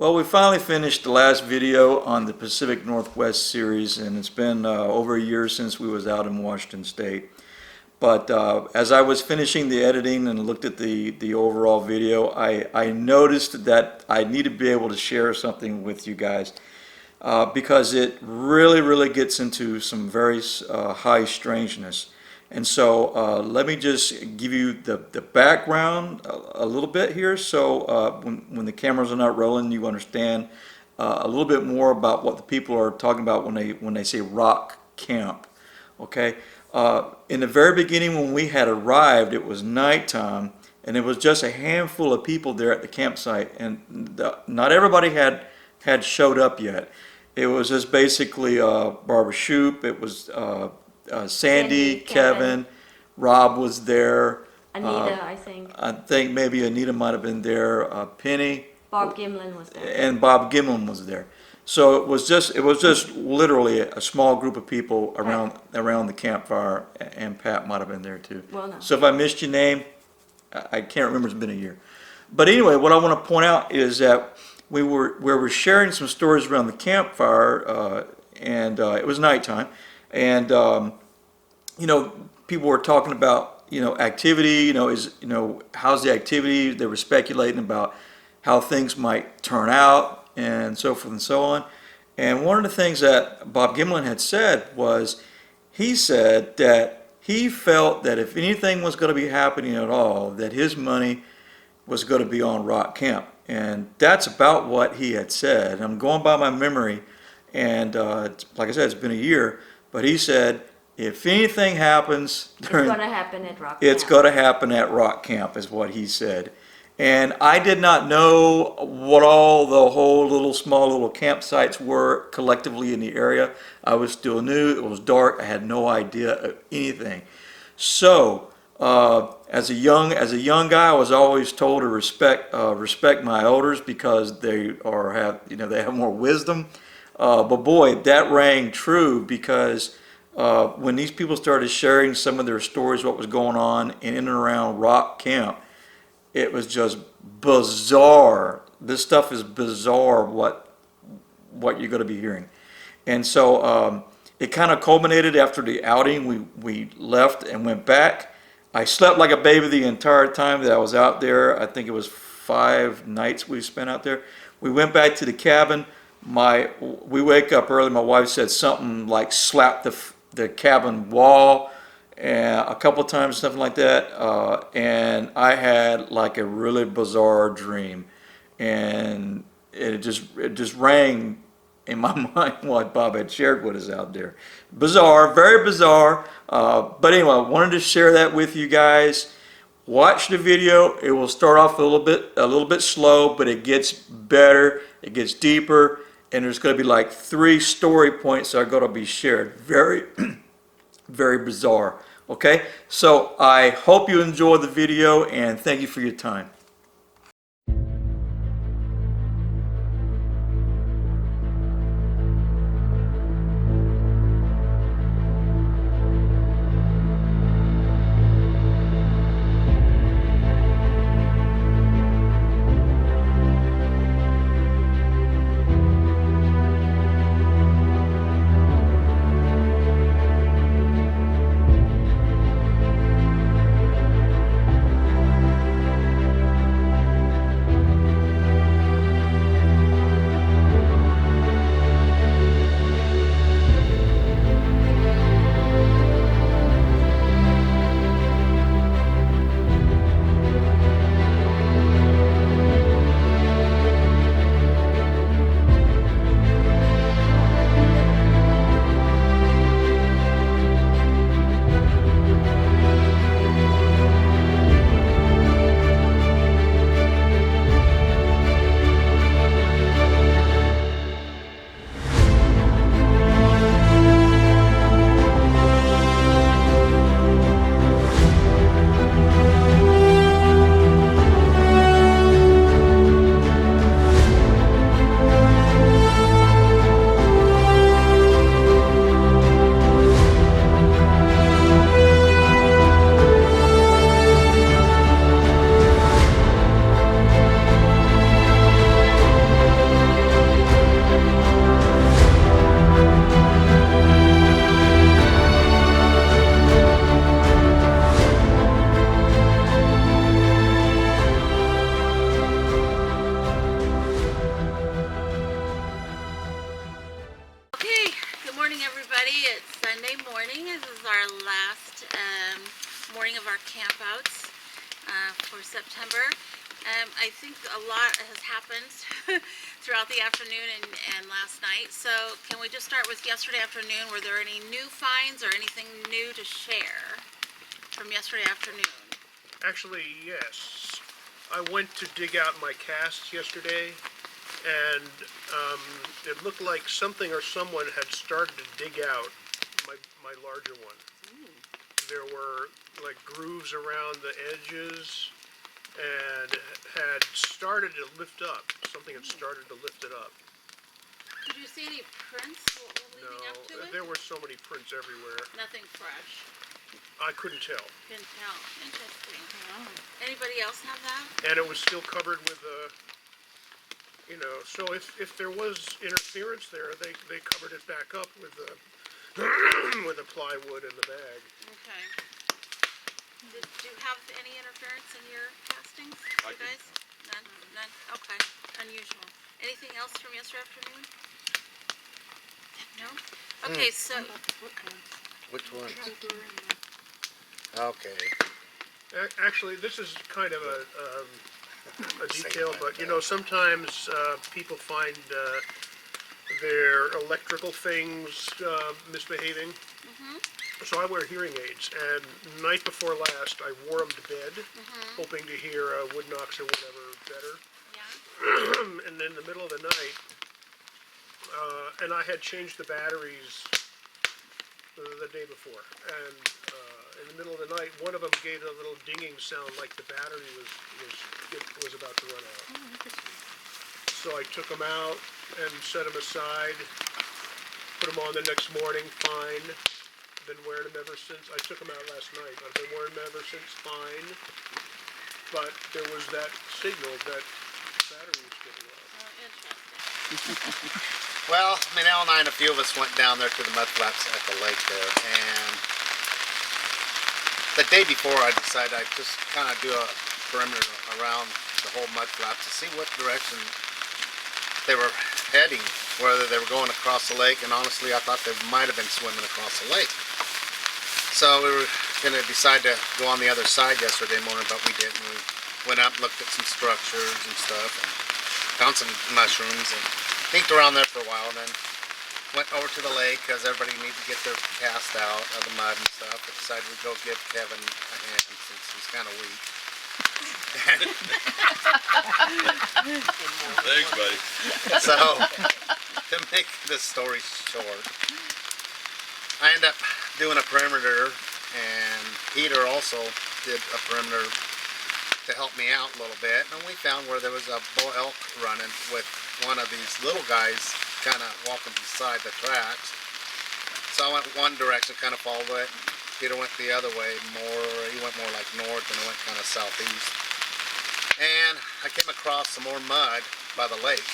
Well, we finally finished the last video on the Pacific Northwest series, and it's been over a year since we was out in Washington State. But as I was finishing the editing and looked at the overall video, I noticed that I need to be able to share something with you guys because it really gets into some very high strangeness. And so let me just give you the background a little bit here, so when the cameras are not rolling, you understand a little bit more about what the people are talking about when they say rock camp. Okay, in the very beginning when we had arrived, it was nighttime, and it was just a handful of people there at the campsite, and not everybody had showed up yet. It was just basically Barbara Shoup. It was Sandy, Kevin, Rob was there. Anita, I think. I think maybe Anita might have been there. Penny. Bob Gimlin was there. And Bob Gimlin was there. So it was just literally a small group of people around the campfire, and Pat might have been there too. Well, no. So if I missed your name, I can't remember. It's been a year. But anyway, what I want to point out is that we were sharing some stories around the campfire, and it was nighttime. And you know, people were talking about, you know, activity, how's the activity. They were speculating about how things might turn out and so forth and so on. And one of the things that Bob Gimlin had said was, he said that he felt that if anything was going to be happening at all, that his money was going to be on rock camp. And that's about what he had said. And I'm going by my memory, and like I said, it's been a year. But he said, if anything happens, it's going to happen at rock camp. It's going to happen at rock camp, is what he said. And I did not know what all the whole small little campsites were collectively in the area. I was still new. It was dark. I had no idea of anything. So as a young guy, I was always told to respect my elders because they have more wisdom. But boy, that rang true, because when these people started sharing some of their stories, what was going on in and around rock camp, it was just bizarre. This stuff is bizarre, what you're going to be hearing. And so it kind of culminated after the outing. We left and went back. I slept like a baby the entire time that I was out there. I think it was 5 nights we spent out there. We went back to the cabin. We wake up early. My wife said something like slapped the cabin wall, and a couple of times, something like that. And I had like a really bizarre dream, and it just rang in my mind what Bob had shared with us out there. Bizarre, very bizarre. But anyway, I wanted to share that with you guys. Watch the video. It will start off a little bit slow, but it gets better. It gets deeper, and there's going to be like 3 story points that are going to be shared. Very, very bizarre. Okay, so I hope you enjoy the video, and thank you for your time. morning. This is our last morning of our campouts for September. I think a lot has happened throughout the afternoon and last night. So can we just start with yesterday afternoon? Were there any new finds or anything new to share from yesterday afternoon? Actually, yes. I went to dig out my casts yesterday, and it looked like something or someone had started to dig out my larger one. There were like grooves around the edges, and had started to lift up. Something had started to lift it up. Did you see any prints leading up to No, it? there were so many prints everywhere. Nothing fresh. I couldn't tell. Couldn't tell. Interesting. Anybody else have that? And it was still covered with so if there was interference there, they covered it back up with the with the plywood in the bag. Okay. Did you have any interference in your castings, you guys? None? None? Okay. Unusual. Anything else from yesterday afternoon? No? Okay, so, Which one? Okay. Actually, this is kind of a detail, but sometimes people find their electrical things misbehaving. So I wear hearing aids, and night before last, I wore them to bed, hoping to hear wood knocks or whatever better. yeah? And in the middle of the night, and I had changed the batteries the day before, and in the middle of the night, one of them gave a little dinging sound like the battery was about to run out. So I took them out and set them aside, put them on the next morning, fine. Been wearing them ever since. I took them out last night. I've been wearing them ever since, fine. But there was that signal that battery was getting low. Oh, interesting. Well, Manel and I and a few of us went down there to the mud flaps at the lake there, and the day before I decided I'd just kind of do a perimeter around the whole mud flap to see what direction they were heading, whether they were going across the lake, and honestly I thought they might have been swimming across the lake. So we were going to decide to go on the other side yesterday morning, but we didn't. We went up, looked at some structures and stuff, and found some mushrooms, and sneaked around there for a while, and then went over to the lake because everybody needed to get their cast out of the mud and stuff. I decided we'd go give Kevin a hand since he's kind of weak. Thanks, buddy. So, to make this story short, I ended up doing a perimeter, and Peter also did a perimeter to help me out a little bit, and we found where there was a bull elk running with one of these little guys kind of walking beside the tracks. So I went one direction, kind of followed it, and Peter went the other way more. He went more like north, and I went kind of southeast. And I came across some more mud by the lake,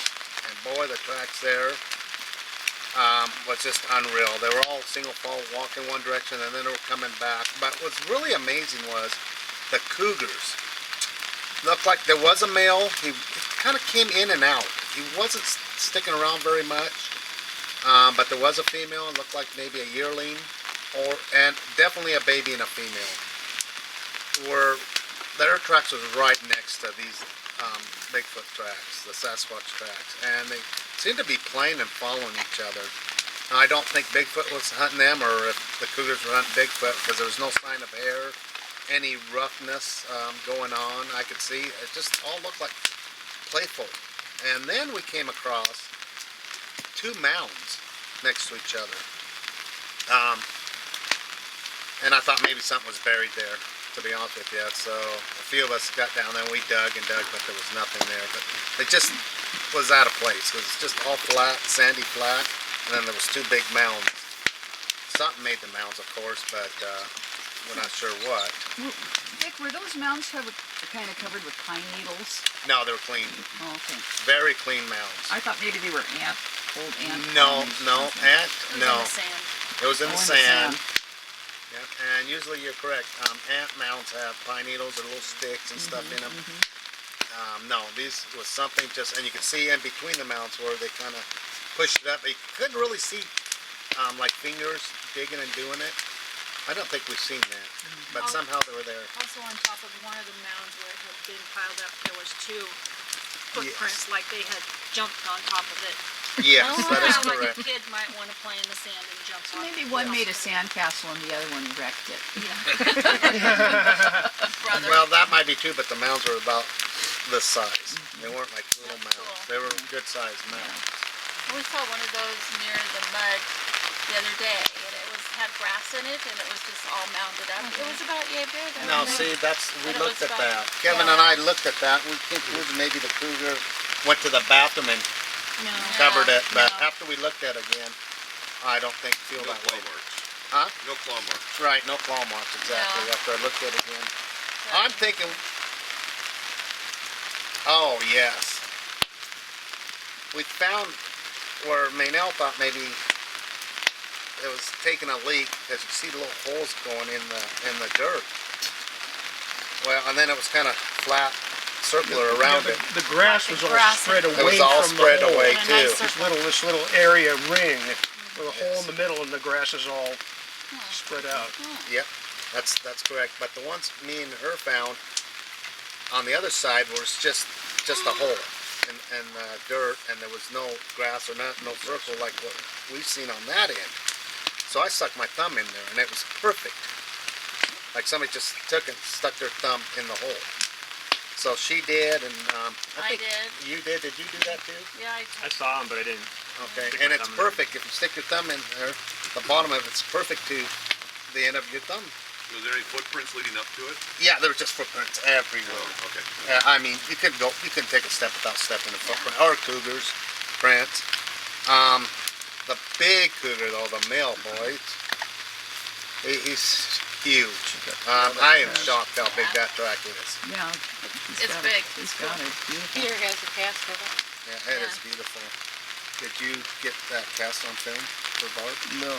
and boy, the tracks there was just unreal. They were all single file walking one direction, and then they were coming back. But what's really amazing was the cougars. Looked like there was a male. He kind of came in and out. He wasn't sticking around very much, but there was a female. It looked like maybe a yearling, and definitely a baby and a female. Their tracks was right next to these Bigfoot tracks, the Sasquatch tracks, and they seemed to be playing and following each other. Now, I don't think Bigfoot was hunting them, or if the cougars were hunting Bigfoot, because there was no sign of hair, any roughness going on. I could see it just all looked like playful. And then we came across two mounds next to each other, and I thought maybe something was buried there, to be honest with you. So a few of us got down there and we dug and dug, but there was nothing there. But it just was out of place. It was just all flat, sandy flat, and then there was two big mounds. Something made the mounds, of course, but we're not sure what. Dick, were those mounds kind of covered with pine needles? No, they were clean. Oh, okay. Very clean mounds. I thought maybe they were old ant. No, no, ant, no. In the sand. It was in the Oh, sand. Yep. And usually you're correct. Ant mounds have pine needles or little sticks and stuff in them. No, these was something just, and you could see in between the mounds where they kind of pushed it up. But you couldn't really see like fingers digging and doing it. I don't think we've seen that, but somehow they were there. Also on top of one of the mounds where it had been piled up, there was two footprints, like they had jumped on top of it. Yes, Oh, that is Sound like a correct. kid might want to play in the sand and jump So on. maybe one made a sandcastle and the other one wrecked it. Brother. Well, that might be true, but the mounds were about this size. They weren't like little That's mounds. cool. They were good sized mounds. We saw one of those near the mud the other day, and it had grass in it, and it was just all mounded up. It was about yay big. I Now, remember. see, we But it looked was at fun. that. Kevin and I looked at that. We think maybe the cougar went to the bathroom and No. covered it, but no. after we looked at it again, I don't feel No that claw way. marks. Huh? No claw marks. Right, no claw marks, exactly, Yeah. after I looked at it again. I'm thinking, oh, yes. We found where Maynell thought maybe it was taking a leak, because you see the little holes going in the dirt. Well, and then it was kind of flat, circular around it. The grass was all grass. spread away It was all from spread the hole. away And a nice too. This little area ring with a hole in the middle, and the grass is all spread out. Yep, that's correct. But the ones me and her found on the other side was just a hole and dirt, and there was no grass or no circle like what we've seen on that end. So I stuck my thumb in there, and it was perfect. Like somebody just took and stuck their thumb in the hole. So she did, and I think did. you did. Did you do that too? Yeah, I saw him, but I didn't. Okay, Stick and my it's thumb in there. perfect. If you stick your thumb in there, the bottom of it's perfect to the end of your thumb. Was there any footprints leading up to it? Yeah, there were just footprints everywhere. Oh, okay. I mean, you couldn't take a step without stepping in a footprint. Or cougars, prints. The big cougar though, the male boy, he's huge. I am shocked how big that track is. Yeah. It's big. He's got it. Beautiful. Peter has a cast of it. Yeah, it is beautiful. Did you get that cast on film for Barb? No.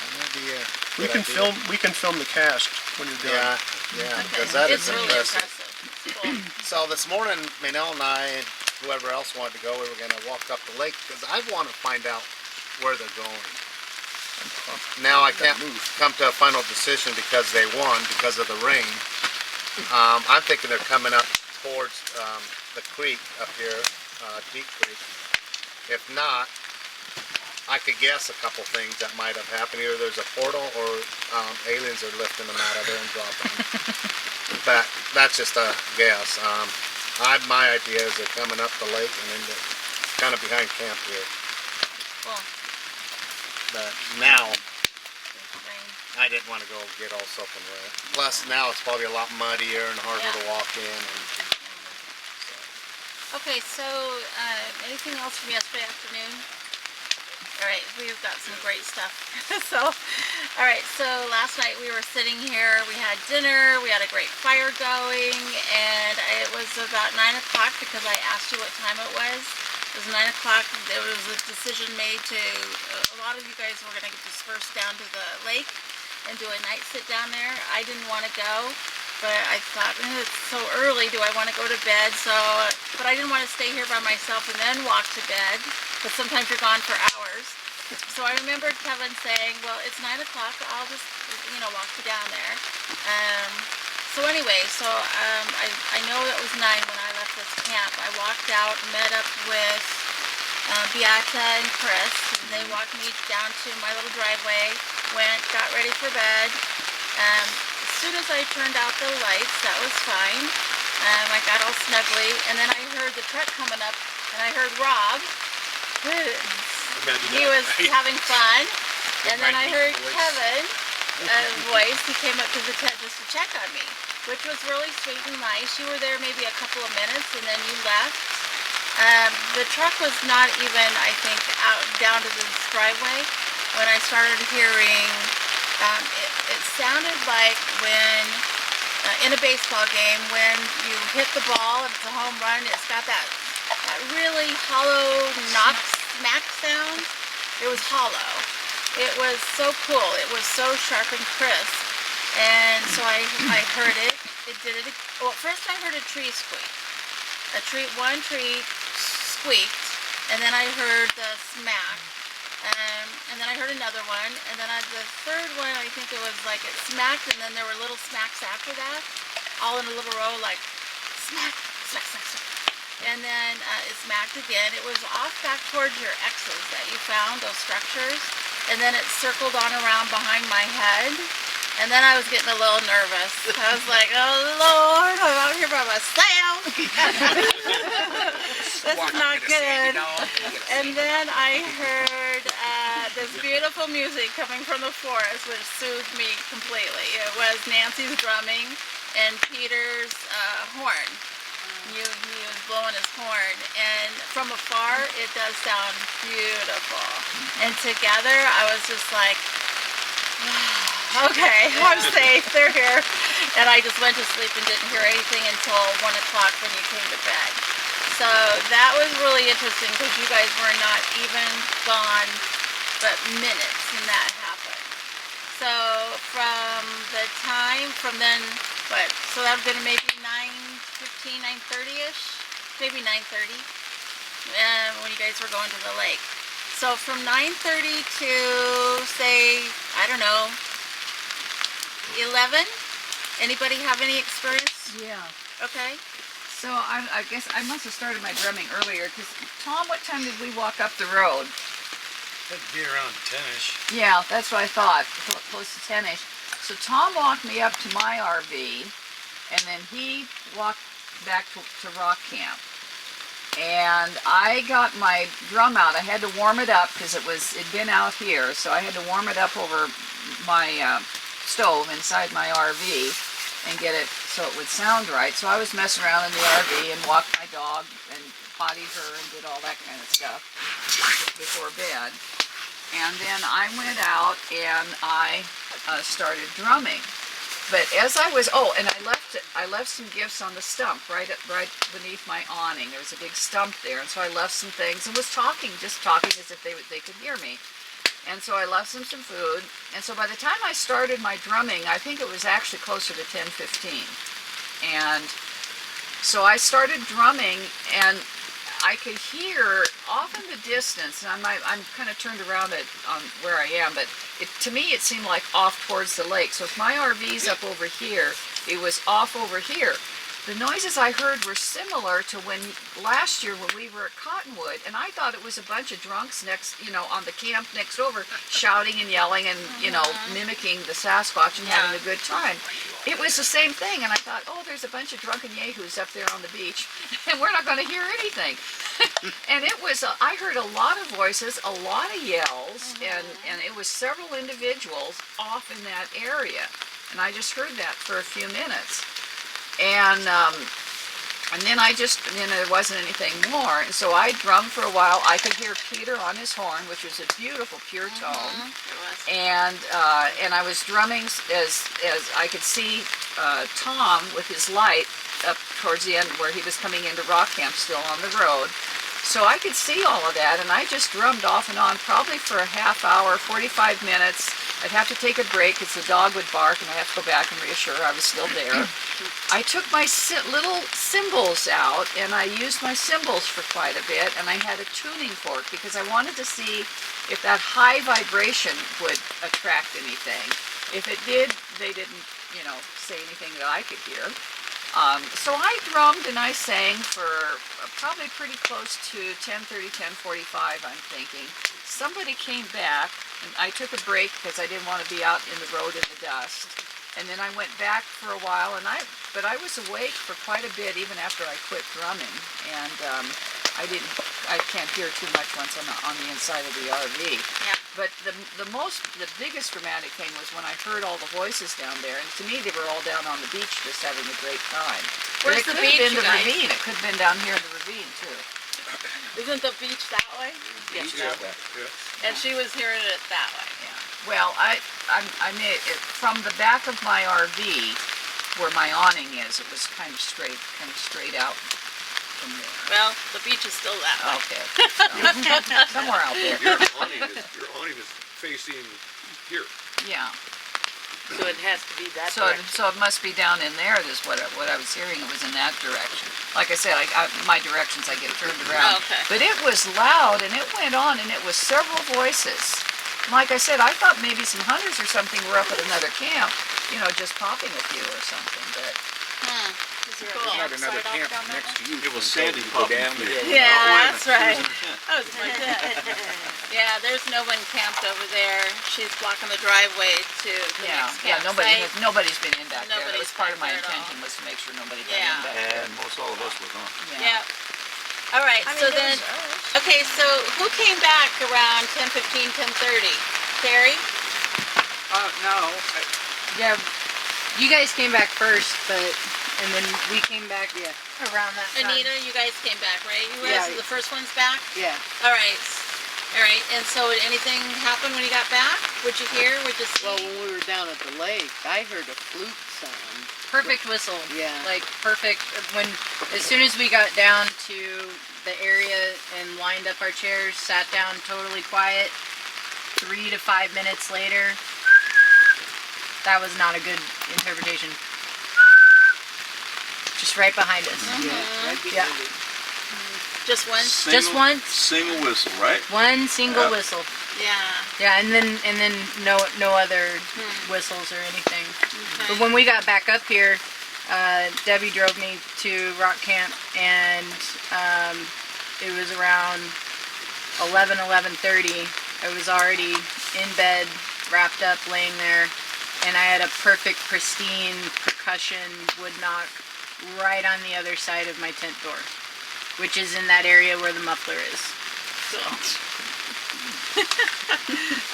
That might be a We good can idea. film the cast when you're done. Yeah, because that is It's really impressive. impressive. It's cool. So this morning, Maynell and I, and whoever else wanted to go, we were going to walk up the lake because I want to find out where they're going. Now I can't come to a final decision because they won because of the rain. I'm thinking they're coming up towards the creek up here, Deep Creek. If not, I could guess a couple things that might have happened. Either there's a portal or aliens are lifting them out of there and dropping them. But that's just a guess. My idea is they're coming up the lake and then they're kind of behind camp here. Cool. But now, Rain. I didn't want to go get all soaking wet. Plus now it's probably a lot muddier and harder to walk in. And, Okay, so anything else from yesterday afternoon? All right, we've got some great stuff. All right, so last night we were sitting here, we had dinner, we had a great fire going, and it was about 9 o'clock because I asked you what time it was. It was 9 o'clock. There was a decision made to, a lot of you guys were going to disperse down to the lake and do a night sit down there. I didn't want to go, but I thought, it's so early, do I want to go to bed? But I didn't want to stay here by myself and then walk to bed, because sometimes you're gone for hours. So I remembered Kevin saying, well, it's 9 o'clock, I'll just, walk you down there. So anyway, I know it was 9 when I left this camp. I walked out, met up with Beata and Chris, and they walked me down to my little driveway, got ready for bed. As soon as I turned out the lights, that was fine. I got all snuggly, and then I heard the truck coming up, and I heard Rob. He was having fun, and then I heard Kevin voice. He came up to the tent just to check on me, which was really sweet and nice. You were there maybe a couple of minutes, and then you left. The truck was not even, I think, out down to this driveway when I started hearing. It sounded like when in a baseball game, when you hit the ball and it's a home run, it's got that really hollow smack sound. It was hollow. It was so cool. It was so sharp and crisp. And so I heard it. It did it. Well, first I heard a tree squeak. One tree squeaked, and then I heard the smack. And then I heard another one, and then the third one, I think it was like it smacked, and then there were little smacks after that, all in a little row, like smack, smack, smack, smack. And then it smacked again. It was off back towards your X's that you found, those structures. And then it circled on around behind my head. And then I was getting a little nervous. I was like, oh Lord, I'm out here by myself. This is not good. And then I heard this beautiful music coming from the forest, which soothed me completely. It was Nancy's drumming and Peter's horn. He was blowing his horn, and from afar, it does sound beautiful. And together, I was just like, okay, I'm safe, they're here. And I just went to sleep and didn't hear anything until 1 o'clock when you came to bed. So that was really interesting because you guys were not even gone but minutes when that happened. So from the time, from then, what, so that would have been maybe 9:15, 9:30ish, maybe 9:30, when you guys were going to the lake. So from 9:30 to, say, I don't know, 11? Anybody have any experience? Yeah. Okay. So I guess I must have started my drumming earlier, because Tom, what time did we walk up the road? That'd be around 10-ish. Yeah, that's what I thought, close to 10-ish. So Tom walked me up to my RV, and then he walked back to rock camp. And I got my drum out. I had to warm it up because it'd been out here, so I had to warm it up over my stove inside my RV and get it so it would sound right. So I was messing around in the RV and walked my dog and pottied her and did all that kind of stuff before bed. And then I went out and I started drumming. But as I was, and I left some gifts on the stump right beneath my awning. There was a big stump there, and so I left some things and was just talking as if they could hear me. And so I left them some food. And so by the time I started my drumming, I think it was actually closer to 10:15. And so I started drumming, and I could hear off in the distance, and I'm kind of turned around on where I am, but to me it seemed like off towards the lake. So if my RV's up over here, it was off over here. The noises I heard were similar to last year when we were at Cottonwood, and I thought it was a bunch of drunks on the camp next over, shouting and yelling and, mimicking the Sasquatch and having a good time. It was the same thing, and I thought, there's a bunch of drunken yahoos up there on the beach, and we're not going to hear anything. And it was, I heard a lot of voices, a lot of yells, and it was several individuals off in that area. And I just heard that for a few minutes. And then there wasn't anything more. And so I drummed for a while. I could hear Peter on his horn, which was a beautiful, pure tone. And I was drumming as I could see Tom with his light up towards the end where he was coming into rock camp still on the road. So I could see all of that, and I just drummed off and on probably for a half hour, 45 minutes. I'd have to take a break because the dog would bark, and I'd have to go back and reassure her I was still there. I took my little cymbals out, and I used my cymbals for quite a bit, and I had a tuning fork because I wanted to see if that high vibration would attract anything. If it did, they didn't, say anything that I could hear. So I drummed and I sang for probably pretty close to 10:30, 10:45, I'm thinking. Somebody came back, and I took a break because I didn't want to be out in the road in the dust. And then I went back for a while, but I was awake for quite a bit even after I quit drumming. And I can't hear too much once I'm on the inside of the RV. Yeah. But the biggest dramatic thing was when I heard all the voices down there, and to me they were all down on the beach just having a great time. But Where's it the could beach, have been you the guys? ravine. It could have been down here in the ravine too. Isn't the beach that way? Yes, Yeah, that way. yeah. And she was hearing it that way. Yeah. Well, I made it from the back of my RV where my awning is. It was kind of straight out from there. Well, the beach is still that way. Okay. So, somewhere out there. Your awning is facing here. Yeah. So it has to be that So, direction. so it must be down in there, is what I was hearing, it was in that direction. Like I said, my directions, I get turned around. Oh, okay. But it was loud, and it went on, and it was several voices. Like I said, I thought maybe some hunters or something were up at another camp, you know, just popping a few or something, but... Is there Cool. a campsite off down that way? It was Sandy popping. Yeah, that's right. I was like that. Yeah, there's no one camped over there. She's blocking the driveway to the next Yeah, campsite. nobody's been in back there. That Nobody's was part of my back there at all. intention, was to make sure nobody got Yeah. in back there. And most all of us was on. Yeah. All right, I mean, so there then, was- okay, so who came back around 10:15, 10:30? Terry? No. Yeah, you guys came back first, and then we came back Around that time. Anita, you guys came back, right? You were Yeah. the first ones back? Yeah. All right. All right, and so did anything happen when you got back? What'd you hear? What'd you see? Well, when we were down at the lake, I heard a flute sound. Perfect whistle. Yeah. Like perfect. As soon as we got down to the area and lined up our chairs, sat down totally quiet, 3 to 5 minutes later, that was not a good interpretation. Just right behind us. Yeah. Just one? Just one. Single whistle, right? One single Yeah. whistle. Yeah. Yeah, and then no other whistles or anything. But when we got back up here, Debbie drove me to Rock Camp, and it was around 11:30. I was already in bed, wrapped up, laying there, and I had a perfect, pristine percussion wood knock right on the other side of my tent door, which is in that area where the muffler is. So.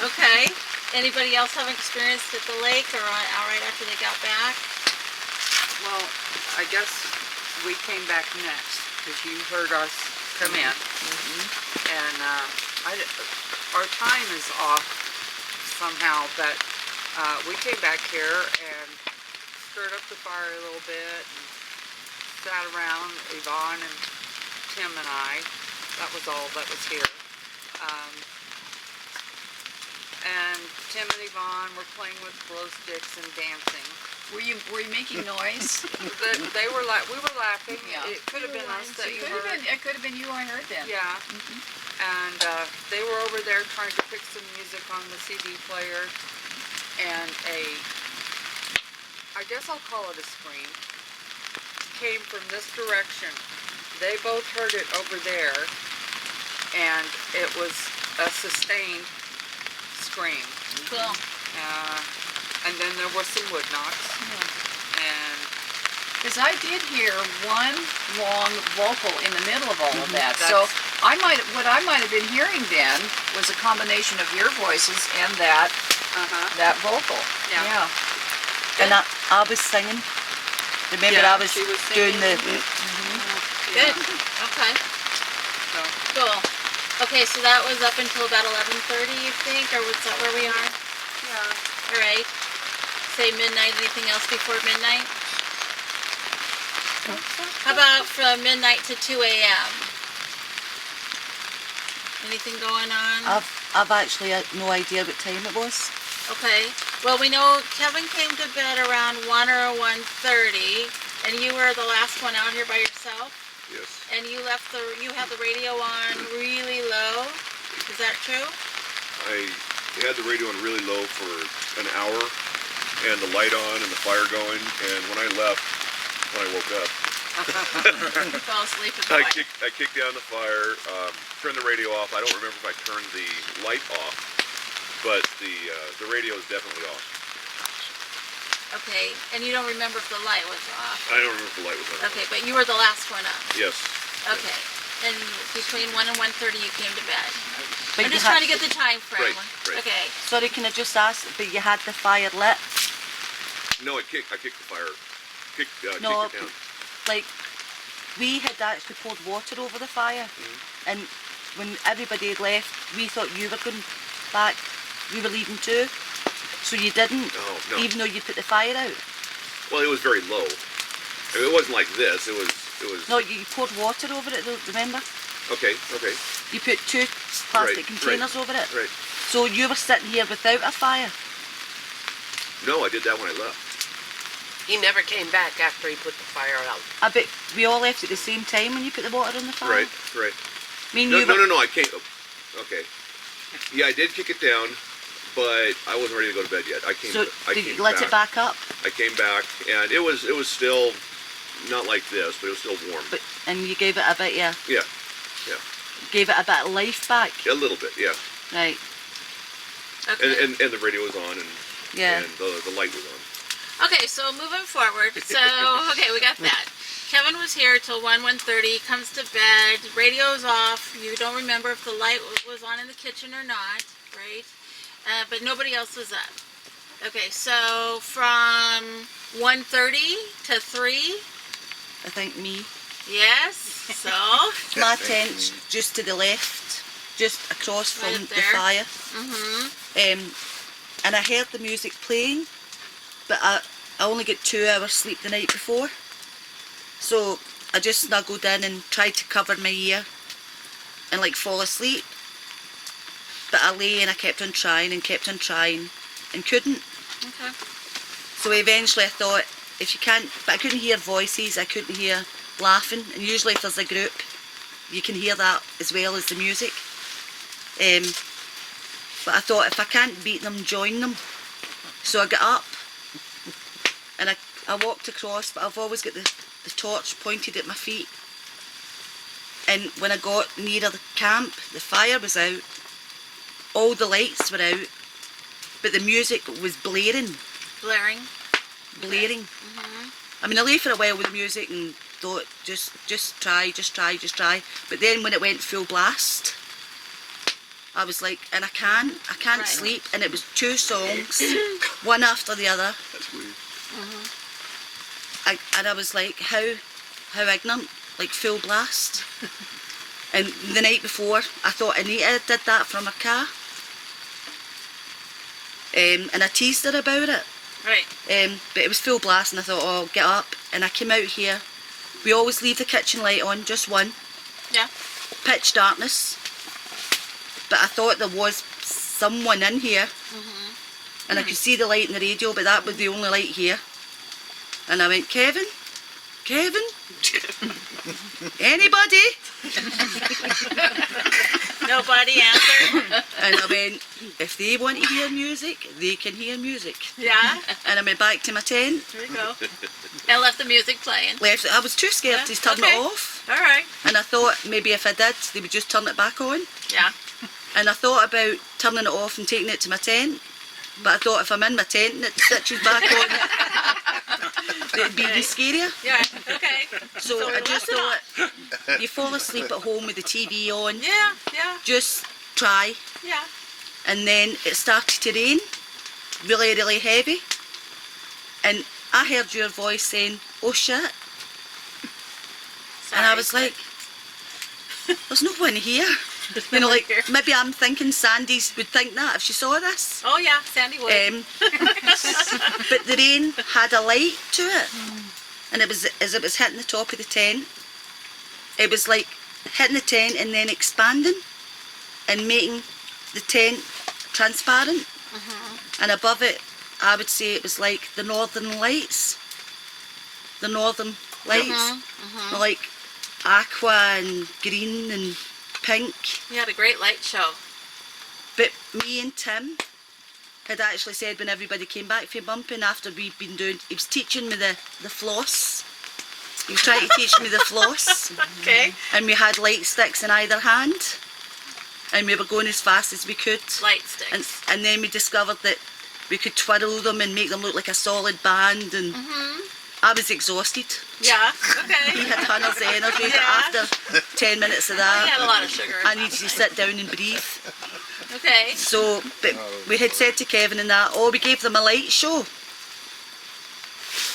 Okay. Anybody else have experience at the lake or out right after they got back? Well, I guess we came back next because you heard us come in, and our time is off somehow. But we came back here and stirred up the fire a little bit and sat around. Yvonne and Tim and I. That was all that was here. And Tim and Yvonne were playing with glow sticks and dancing. Were you making noise? We were laughing. Yeah. It could have been us that you It heard. could have been you I heard then. Yeah. And they were over there trying to pick some music on the CD player, and I guess I'll call it a scream, came from this direction. They both heard it over there, and it was a sustained scream. Cool. And then there were some wood knocks, and Because I did hear one long vocal in the middle of all of that. So what I might have been hearing then was a combination of your voices and that vocal. Yeah. And I was singing. Remember, Yeah, I was she was doing the. singing. Good. Okay. So, Cool. Okay, so that was up until about 11:30, you think, or was that where we are? yeah. All right. Say midnight. Anything else before midnight? How about from midnight to 2 a.m.? Anything going on? I've actually had no idea what time it was. Okay. Well, we know Kevin came to bed around 1 or 1:30, and you were the last one out here by yourself. Yes. And you had the radio on really low. Is that true? I had the radio on really low for an hour and the light on and the fire going, and when I left, when I woke up, You fell asleep in the I light. kicked down the fire, turned the radio off. I don't remember if I turned the light off, but the radio is definitely off. Okay, and you don't remember if the light was off. I don't remember if the light was on. Okay, but you were the last one up. Yes. Okay, and between 1 and 1:30 you came to bed. But I'm you just had- trying to get the time frame. Right. Okay, Sorry, can I just ask? But you had the fire lit. No, I kicked the fire. Kicked No, it down. like we had actually poured water over the fire, and when everybody had left, we thought you were going back. We were leaving too, so you didn't, No. even though you put the fire out. Well, it was very low. I mean, it wasn't like this. It was. No, you poured water over it. Though, remember? Okay. You put two plastic Right, containers over it. Right. So you were sitting here without a fire. No, I did that when I left. He never came back after he put the fire out. I bet we all left at the same time when you put the water on the fire. Right, right. Me and No, you no, were- no, I can't. Okay. Yeah, I did kick it down, but I wasn't ready to go to bed yet. I came. So I did came you let it back up? I came back, and it was still not like this, but it was still warm. But and you gave it a bit, yeah. Yeah, Gave it a bit of life back. a little bit, yeah. Right. Okay. And the radio was on, and Yeah. and the light was on. Okay, so moving forward, so, okay, we got that. Kevin was here till 1:30, comes to bed, radio's off, you don't remember if the light was on in the kitchen or not, right? But nobody else was up. Okay, so from 1:30 to 3, I think me. yes, so, My tent's just to the left, just across from Right the there. fire. mm-hmm, And I heard the music playing, but I only get 2 hours sleep the night before. So I just snuggled in and tried to cover my ear and like fall asleep. But I lay and I kept on trying and couldn't. okay, So eventually I thought, if you can't, but I couldn't hear voices, I couldn't hear laughing. And usually if there's a group, you can hear that as well as the music. But I thought, if I can't beat them, join them. So I got up and I walked across, but I've always got the torch pointed at my feet. And when I got nearer the camp, the fire was out, all the lights were out, but the music was blaring. blaring, I mean, I lay for a while with the music and thought, just try. But then when it went full blast, I was like, and I can't Right. sleep. And it was 2 songs, one after the other. That's weird. And I was like, how ignorant, like full blast. And the night before, I thought Anita did that from her car. And I teased her about it. right, But it was full blast and I thought, oh, I'll get up. And I came out here. We always leave the kitchen light on, just one. yeah, Pitch darkness. But I thought there was someone in here. And I could see the light in the radio, but that was the only light here. And I went, Kevin? Anybody? nobody answered, And I went, if they want to hear music, they can hear music. yeah, And I went back to my tent, there you go, and left the music playing, left it. I was too scared to turn Okay. it off. alright, And I thought maybe if I did, they would just turn it back on. yeah, And I thought about turning it off and taking it to my tent. But I thought if I'm in my tent and it switches back on, it'd be even scarier. yeah, okay, So So I we just left it thought, you fall asleep at home with the TV on, yeah, just try. yeah, And then it started to rain, really, really heavy. And I heard your voice saying, oh shit. And I was like, there's no one here. You know, like, maybe I'm thinking Sandy's would think that if she saw this. oh yeah, Sandy would, But the rain had a light to it. And it was, as it was hitting the top of the tent, it was like hitting the tent and then expanding and making the tent transparent. And above it, I would say it was like the northern lights. The northern lights. They're like aqua and green and pink. we had a great light show, But me and Tim had actually said when everybody came back from bumping after we'd been doing, he was teaching me the floss. He was trying to teach me the floss. okay, And we had light sticks in either hand. And we were going as fast as we could. light sticks, And then we discovered that we could twirl them and make them look like a solid band. And I was exhausted. yeah, He okay, had tons of energy, but Yeah. after 10 minutes of we had a that, lot of sugar, I needed to sit down and breathe. okay, So, but we had said to Kevin and that, oh, we gave them a light show.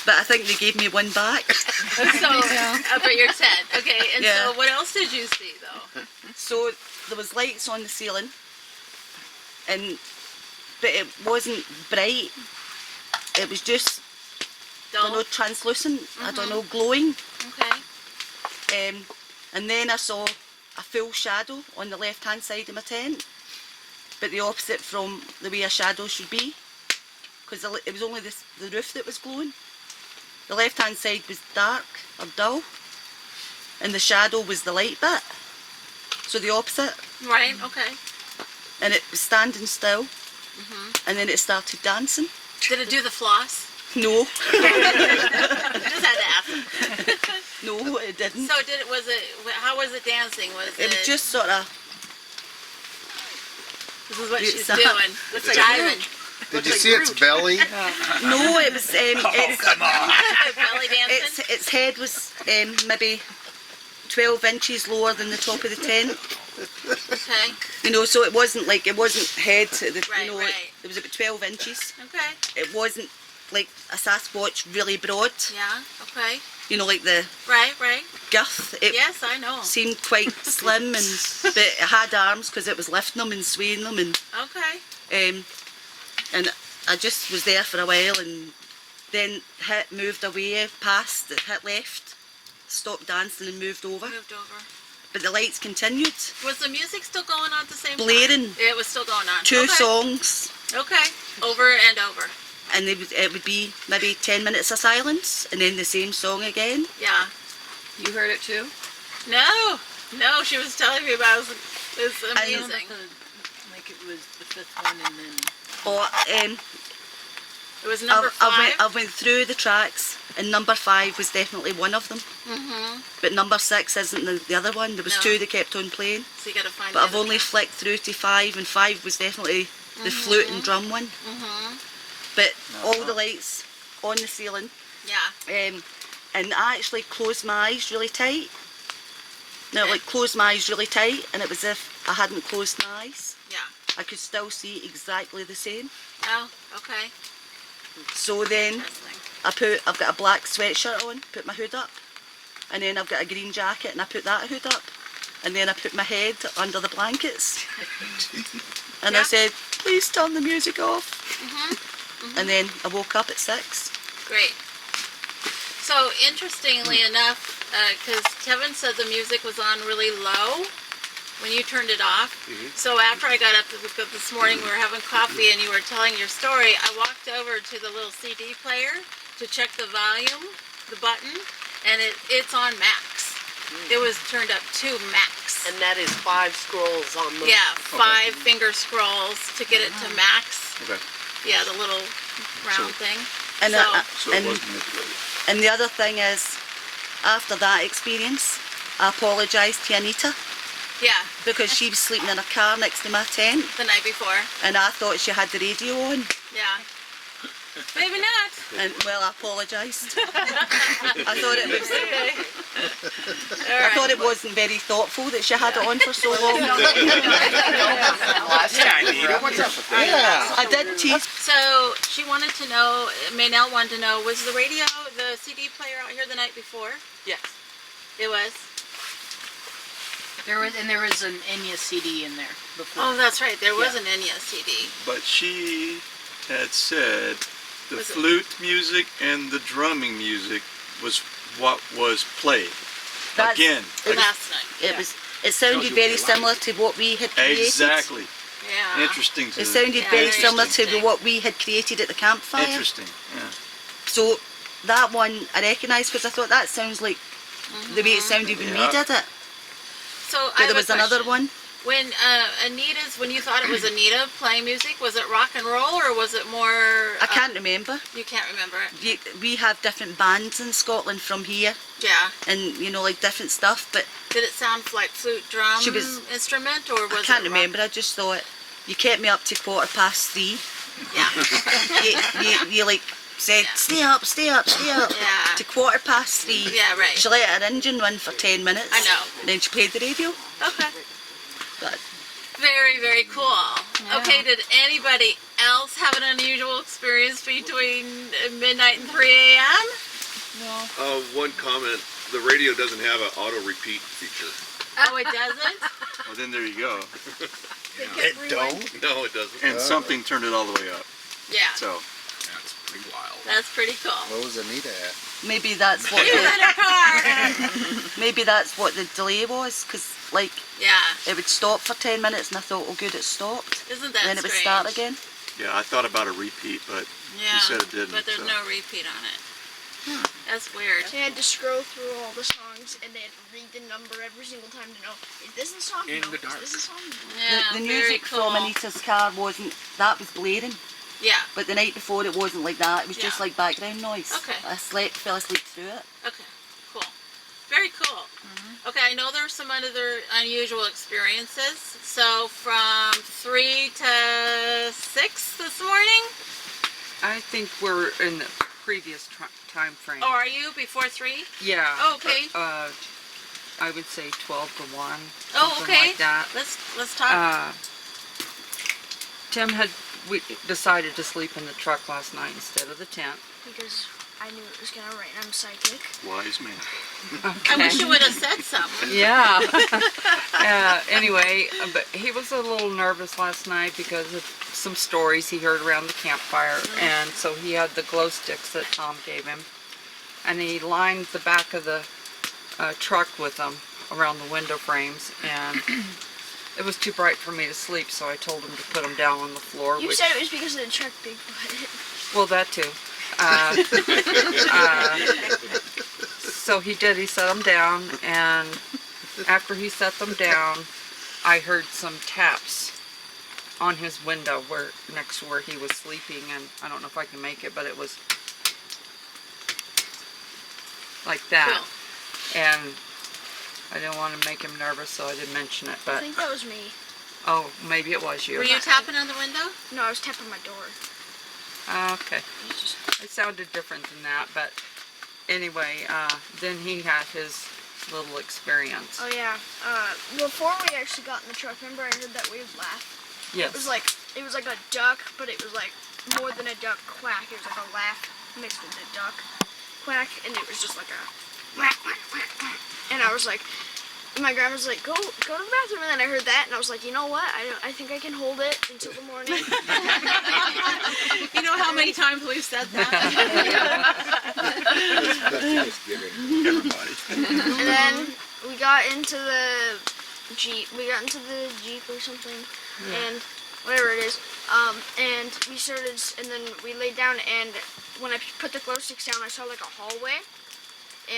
But I think they gave me one back. so, up at your tent, okay, and Yeah. so what else did you see though? So there was lights on the ceiling, but it wasn't bright. It was just, I don't know, Dull, translucent. I don't know, glowing. okay, And then I saw a full shadow on the left-hand side of my tent, but the opposite from the way a shadow should be, because it was only the roof that was glowing. The left-hand side was dark or dull, and the shadow was the light bit. So the opposite. Right, okay. And it was standing still, and then it started dancing. Did it do the floss? No, Just had to ask. no, it didn't. So how was it dancing? It was just sort of. This is what it's she's a- doing. It's jiving. Did you see its belly? No, it was. Belly dancing? Its head was maybe 12 inches lower than the top of the tent. Okay. You know, so it wasn't head to the. Right, you know, right. it was about 12 inches. Okay. It wasn't like a Sasquatch really broad. Yeah, okay. You know, like the Right. girth. It Yes, I know. seemed quite slim, but it had arms because it was lifting them and swaying them, and Okay. and I just was there for a while, and then moved away past, hit left, stopped dancing and moved over. Moved over. But the lights continued, Was the music still going on at the same time? blaring. It was still going on. 2 okay. songs, Okay. Over and over. and it would be maybe 10 minutes of silence, and then the same song again. Yeah. You heard it too? No, she was telling me about it. It's I know. amazing. Like it was the fifth one and then... Or It was number 5. I went through the tracks, and number 5 was definitely one of them. But number 6 isn't the other one. There was No. 2 that kept on playing. So you got to find. But the I've other only track. flicked through to 5, and 5 was definitely the flute and drum one. But all the lights on the ceiling, Yeah. and I actually closed my eyes really tight. No, like closed my eyes really tight, and it was as if I hadn't closed my eyes. Yeah. I could still see exactly the same. Oh, okay. So then Interesting. I've got a black sweatshirt on, put my hood up, and then I've got a green jacket and I put that hood up, and then I put my head under the blankets, and I Yeah. said, please turn the music off. And then I woke up at 6. Great. So interestingly enough, because Kevin said the music was on really low when you turned it off. So after I got up this morning, we were having coffee and you were telling your story, I walked over to the little CD player to check the volume, the button, and it's on max. It was turned up to max. And that is 5 scrolls on the... Yeah, 5 finger scrolls to get it to max. Okay. Yeah, the little round thing. And, So- So it wasn't manipulated. and the other thing is, after that experience, I apologised to Anita Yeah, because she was sleeping in a car next to my tent, the night before. and I thought she had the radio on. Yeah. Maybe not. And well, I apologised. I thought it was. All I thought right. it wasn't very thoughtful that she had it on for so long. Yeah. I did tease. So she wanted to know, Maynell wanted to know, was the radio, the CD player out here the night before? Yes. It was? There was an Enya CD in there before. Oh, that's right, there was an Enya CD. But she had said the Was it- flute music and the drumming music was what was played. That's- Again. It was, Last night. it sounded very similar to what we had created. Exactly. Yeah. Interesting. It sounded very very similar to interesting. what we had created at the campfire. Interesting. Yeah. So that one I recognised because I thought that sounds like the way it sounded when we Yeah. did it. So I But have there a was another question. one. When when you thought it was Anita playing music, was it rock and roll or was it more... I can't remember. You can't remember it? We have different bands in Scotland from here, Yeah. and you know, like different stuff. But Did it sound like flute drum She was- instrument or was I can't it rock? remember. I just thought you kept me up to 3:15. Yeah. You like said, stay up, stay up, stay up. Yeah. To 3:15. Yeah, right. She let her engine run for 10 minutes. I know. And then she played the radio. Okay. But Very, very cool. Okay, did anybody else have an unusual experience between midnight and 3 a.m.? One comment, the radio doesn't have an auto repeat feature. Oh, it doesn't? Well, then there you go. It don't? No, it doesn't. And something turned it all the way up. Yeah, So That's pretty wild. that's pretty cool. What was Anita at? maybe that's what She was in the, her car. maybe that's what the delay was, because like Yeah, it would stop for 10 minutes, and I thought, oh good, it stopped. isn't that And then it would strange? start again. Yeah, I thought about a repeat, but Yeah, you said it didn't. but there's so. no repeat on it. That's weird. They had to scroll through all the songs and they had to read the number every single time to know, is this the song? In no. the dark. Is this the song? Yeah, The very music cool. from Anita's car wasn't, that was blaring. Yeah. But the night before it wasn't like that. It was just Yeah. like background noise. Okay. I fell asleep through it. Okay. Cool. Very cool. Okay, I know there are some other unusual experiences. So from 3 to 6 this morning. I think we're in the previous time frame. Oh, are you before 3? Yeah. Oh, okay. I would say 12 to 1. Oh, something okay. Like that. Let's talk. Tim we decided to sleep in the truck last night instead of the tent. Because I knew it was going to rain. I'm psychic. Wise man. I wish you would have said something. Yeah. Anyway, but he was a little nervous last night because of some stories he heard around the campfire, and so he had the glow sticks that Tom gave him, and he lined the back of the truck with them around the window frames, and it was too bright for me to sleep, so I told him to put them down on the floor. You said it was because of the truck Bigfoot. Well, that too. So he did. He set them down, and after he set them down, I heard some taps on his window next to where he was sleeping, and I don't know if I can make it, but it was like that. Cool. And I didn't want to make him nervous, so I didn't mention it. I But think that was me. oh, maybe it was you. Were you tapping on the window? No, I was tapping my door. Okay. It sounded different than that, but anyway, then he had his little experience. Oh yeah. Before we actually got in the truck, remember I heard that weird laugh? Yes. It was like a duck, but it was like more than a duck quack. It was like a laugh mixed with a duck quack, and it was just like a quack, quack, quack, quack. And I was like, my grandma's like, go to the bathroom, and then I heard that, and I was like, you know what? I think I can hold it until the morning. You know how many times we've said that? And then we got into the Jeep. We got into the Jeep or something, and whatever it is. And we started, and then we laid down, and when I put the glow sticks down, I saw like a hallway,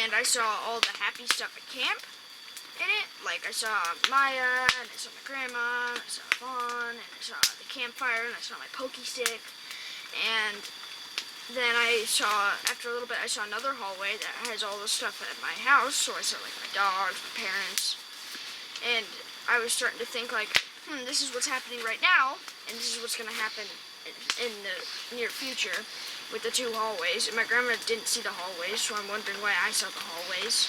and I saw all the happy stuff at camp in it. Like I saw Maya, and I saw my grandma, and I saw Vaughn, and I saw the campfire, and I saw my pokey stick, and then I saw, after a little bit, I saw another hallway that has all the stuff at my house, so I saw like my dogs, my parents, and I was starting to think like, this is what's happening right now, and this is what's going to happen in the near future with the two hallways, and my grandma didn't see the hallways, so I'm wondering why I saw the hallways.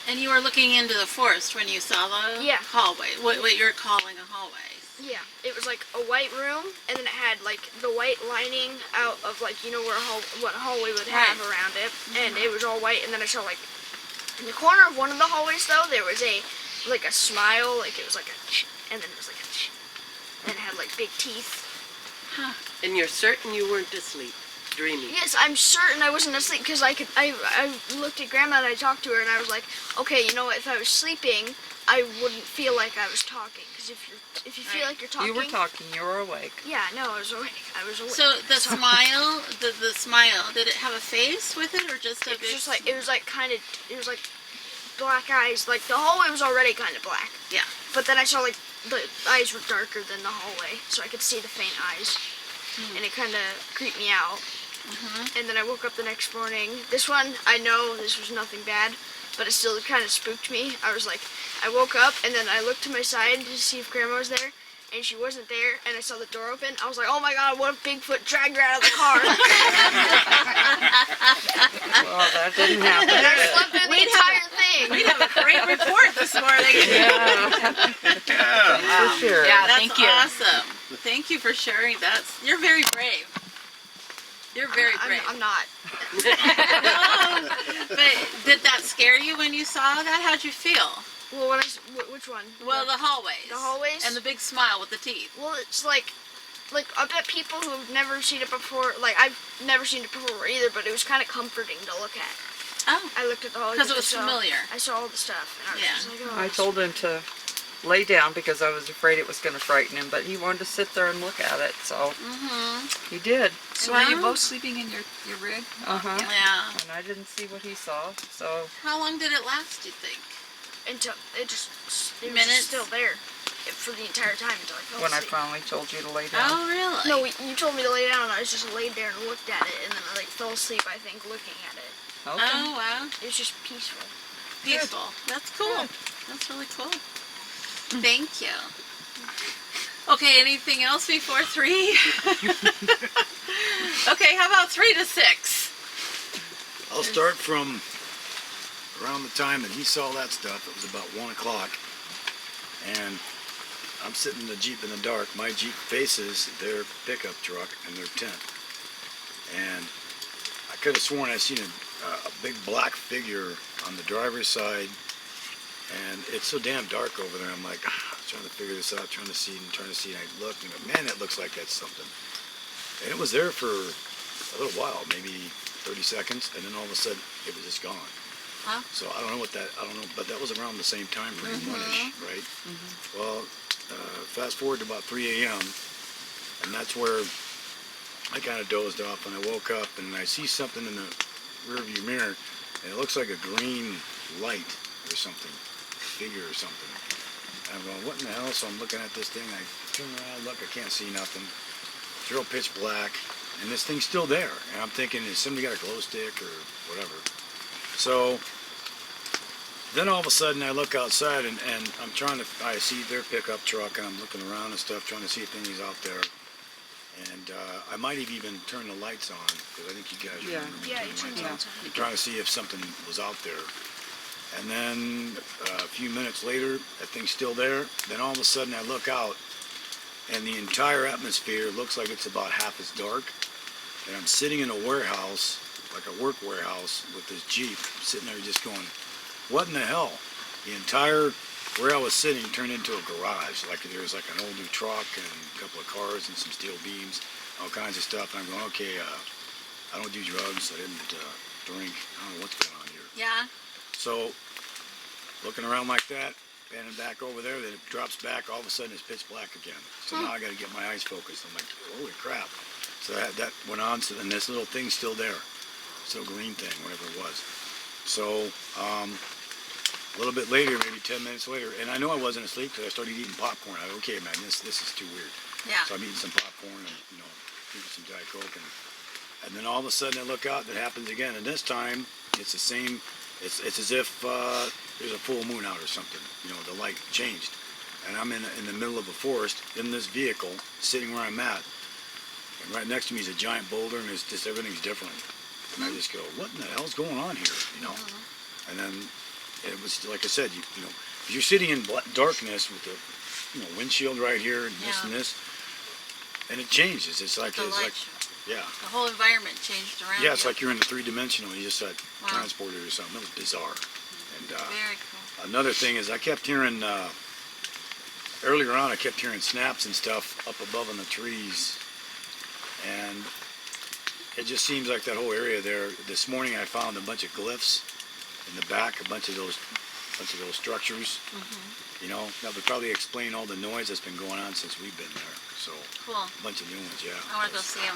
And you were looking into the forest when you saw the hallway. What you're calling a hallway. Yeah, it was like a white room, and then it had like the white lining out of like, you know, where what a hallway would have around it, and it was all white. And then I saw like in the corner of one of the hallways though, there was a smile, like it was like a and then it was like a and it had like big teeth. Huh. And you're certain you weren't asleep, dreaming? Yes, I'm certain I wasn't asleep because I looked at Grandma and I talked to her and I was like, okay, you know what, if I was sleeping, I wouldn't feel like I was talking, because if you feel like you're talking. You were talking. You were awake. Yeah, no, I was awake. So the smile, the smile, did it have a face with it, or just a? It was just like it was like black eyes. Like the hallway was already kind of black. Yeah. But then I saw like the eyes were darker than the hallway, so I could see the faint eyes, and it kind of creeped me out. And then I woke up the next morning. This one, I know this was nothing bad, but it still kind of spooked me. I was like, I woke up and then I looked to my side to see if Grandma was there, and she wasn't there, and I saw the door open. I was like, oh my God, what if Bigfoot dragged her out of the car? Well, that didn't happen. And I slept through the entire thing. We'd have a great report this morning. For sure. Yeah, that's thank you. awesome. Thank you for sharing that. You're very brave. You're very brave. I'm not. No, but did that scare you when you saw that? How'd you feel? Well, which one? Well, the hallways. The hallways? And the big smile with the teeth. Well, it's like I bet people who've never seen it before, like I've never seen it before either, but it was kind of comforting to look at. Oh. I looked at the hallways. Because it was familiar. I saw all the stuff, and I was just like, oh. I told him to lay down because I was afraid it was going to frighten him, but he wanted to sit there and look at it, so he did. So were you both sleeping in your rig? Uh-huh. Yeah. And I didn't see what he saw, so. How long did it last, do you think? Until it was Minutes? still there for the entire time until I fell When I asleep. finally told you to lay down. Oh, really? No, you told me to lay down, and I was just laid there and looked at it, and then I fell asleep. I think looking at it. Okay. Oh, wow. It was just peaceful. Peaceful. That's cool. That's really cool. Thank you. Okay, anything else before 3? Okay, how about 3 to 6? I'll start from around the time that he saw that stuff. It was about 1 o'clock, and I'm sitting in the Jeep in the dark. My Jeep faces their pickup truck and their tent, and I could have sworn I seen a big black figure on the driver's side, and it's so damn dark over there. I'm like, trying to figure this out, trying to see, and I looked and go, man, that looks like that's something. And it was there for a little while, maybe 30 seconds, and then all of a sudden it was just gone. Huh? So I don't know, but that was around the same time frame, one-ish, right? Well, fast forward to about 3 a.m., and that's where I kind of dozed off, and I woke up, and I see something in the rearview mirror, and it looks like a green light or something, figure or something. And I'm going, what in the hell? So I'm looking at this thing, I turn around, look, I can't see nothing. It's real pitch black, and this thing's still there. And I'm thinking, has somebody got a glow stick or whatever? So then all of a sudden I look outside, and I see their pickup truck, and I'm looking around and stuff, trying to see if anything's out there. And I might have even turned the lights on, because I think you guys remember me Yeah, you turning turned the the lights lights on. Trying to see if something was out there. And then a few minutes later, that thing's still there. Then all of a sudden I look out, and the entire atmosphere looks like it's about half as dark. And I'm sitting in a warehouse, like a work warehouse, with this Jeep, sitting there just going, what in the hell? The entire, where I was sitting turned into a garage. Like there was like an old new truck and a couple of cars and some steel beams, all kinds of stuff. And I'm going, okay, I don't do drugs, I didn't drink, I don't know what's going on here. Yeah. So, looking around like that, panning back over there, then it drops back, all of a sudden it's pitch black again. So now I gotta get my eyes focused. I'm like, holy crap. So that went on, so then this little thing's still there. This little green thing, whatever it was. So, a little bit later, maybe 10 minutes later, and I know I wasn't asleep because I started eating popcorn. I go, okay, man, this is too weird. Yeah. So I'm eating some popcorn and, drinking some Diet Coke, and then all of a sudden I look out, and it happens again, and this time it's the same. It's as if there's a full moon out or something. The light changed, and I'm in the middle of a forest in this vehicle, sitting where I'm at, and right next to me is a giant boulder, and it's just everything's different. And I just go, what in the hell's going on here? And then it was like I said, you're sitting in darkness with the windshield right here, and this and this, and it changes. It's like yeah. The whole environment changed around Yeah, it's you. like you're in the three-dimensional. You just got transported or something. It was bizarre. And Very cool. another thing is I kept hearing, earlier on, I kept hearing snaps and stuff up above in the trees. And it just seems like that whole area there. This morning I found a bunch of glyphs in the back, a bunch of those structures. That would probably explain all the noise that's been going on since we've been there. So, Cool. a bunch of new ones, yeah. I want to go see them.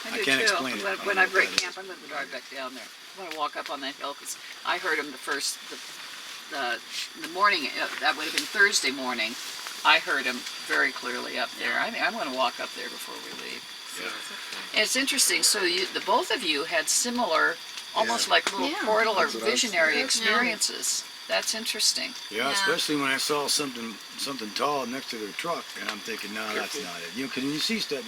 I can't explain it. I don't When know I what break that camp, I'm going to drive back down there. I'm going to walk up on that hill because I heard him the morning. That would have been Thursday morning. I heard him very clearly up there. I mean, I'm going to walk up there before we leave. And it's interesting. So the both of you had similar, almost like little portal or visionary experiences. That's interesting. Yeah, especially when I saw something tall next to their truck, and I'm thinking, no, that's not it. Because when you see stuff,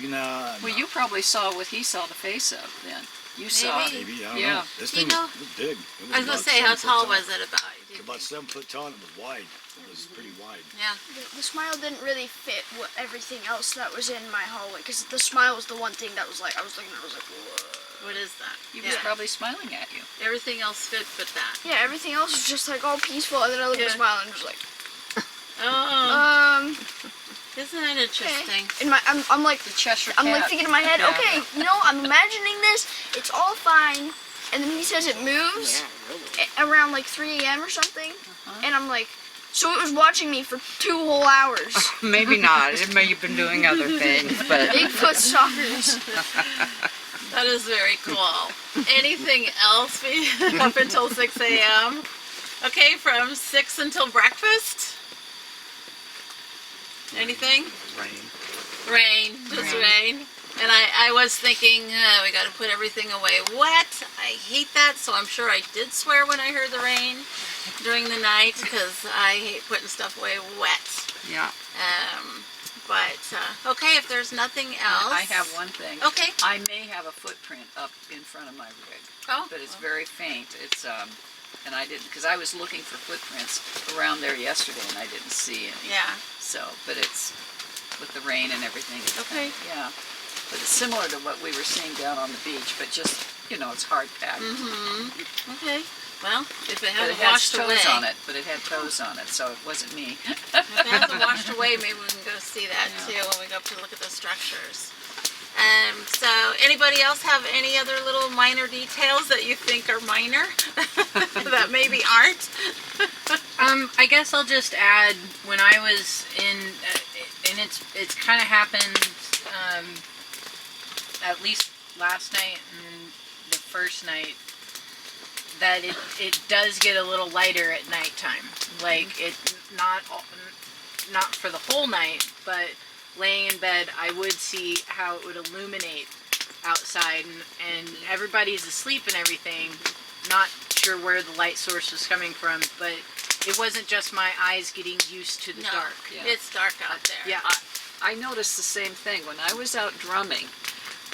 Well, you probably saw what he saw the face of then. You saw it. Maybe, I don't know. This thing was big. It was I was going to about say, how 7 foot tall was it about? About 7 foot tall, and it was wide. It was pretty wide. Yeah. The smile didn't really fit everything else that was in my hallway, because the smile was the one thing that was like, I was looking, I was like, whoa. What is that? He was probably smiling at you. Everything else fit but that. Yeah, everything else was just like all peaceful, and then I looked at the smile and was like, Oh. Isn't that interesting? Okay. I'm like, the Cheshire I'm like cat. thinking in my head, okay, I'm imagining this, it's all fine, and then he says it moves around like 3 a.m. or something, and I'm like, So it was watching me for 2 whole hours. Maybe not. It may have been doing other things, but Bigfoot stalkers. That is very cool. Anything else up until 6 a.m.? Okay, from 6 until breakfast? Anything? Rain, just rain. And I was thinking, we got to put everything away wet. I hate that, so I'm sure I did swear when I heard the rain during the night, because I hate putting stuff away wet. Yeah. Okay, if there's nothing else. I have one thing. Okay. I may have a footprint up in front of my rig. Oh. But it's very faint. It's, and I didn't, because I was looking for footprints around there yesterday and I didn't see any. Yeah. So, but it's, with the rain and everything. Okay. Yeah. But it's similar to what we were seeing down on the beach, but just, you know, it's hard packed. Mm-hmm. Okay. Well, if it But hasn't it has washed away. toes on it, but it had toes on it, so it wasn't me. If it hasn't washed away, maybe we can go see that Yeah. too when we go up to look at the structures. So anybody else have any other little minor details that you think are minor that maybe aren't? I guess I'll just add, when I was in, and it's kind of happened, at least last night and the first night, that it does get a little lighter at nighttime. Like, it not for the whole night, but laying in bed, I would see how it would illuminate outside, and everybody's asleep and everything, not sure where the light source was coming from, but it wasn't just my eyes getting used to the dark. Yeah. It's dark out there. Yeah, I noticed the same thing. When I was out drumming,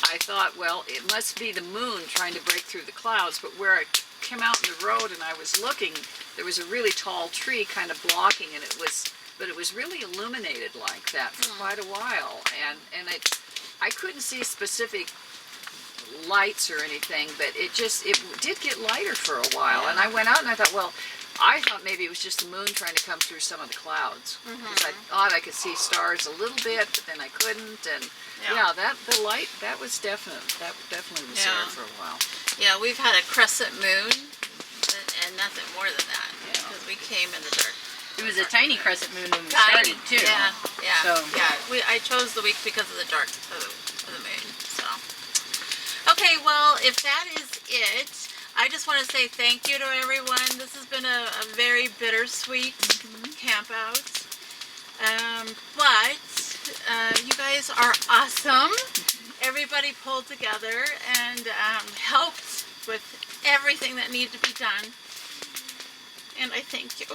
I thought, well, it must be the moon trying to break through the clouds, but where I came out in the road and I was looking, there was a really tall tree kind of blocking, and but it was really illuminated like that for quite a while, and I couldn't see specific lights or anything, but it did get lighter for a while. Yeah. And I went out and I thought, well, I thought maybe it was just the moon trying to come through some of the clouds, because I thought I could see stars a little bit, but then I couldn't. And yeah, the light, that definitely was there for a while. Yeah, we've had a crescent moon and nothing more than that, because we came in the dark. It was a tiny crescent moon when we Tiny, started too. Yeah, yeah, So yeah. I chose the week because of the dark of the moon. So, okay, well, if that is it, I just want to say thank you to everyone. This has been a very bittersweet camp out. But you guys are awesome. Everybody pulled together and helped with everything that needed to be done. And I thank you.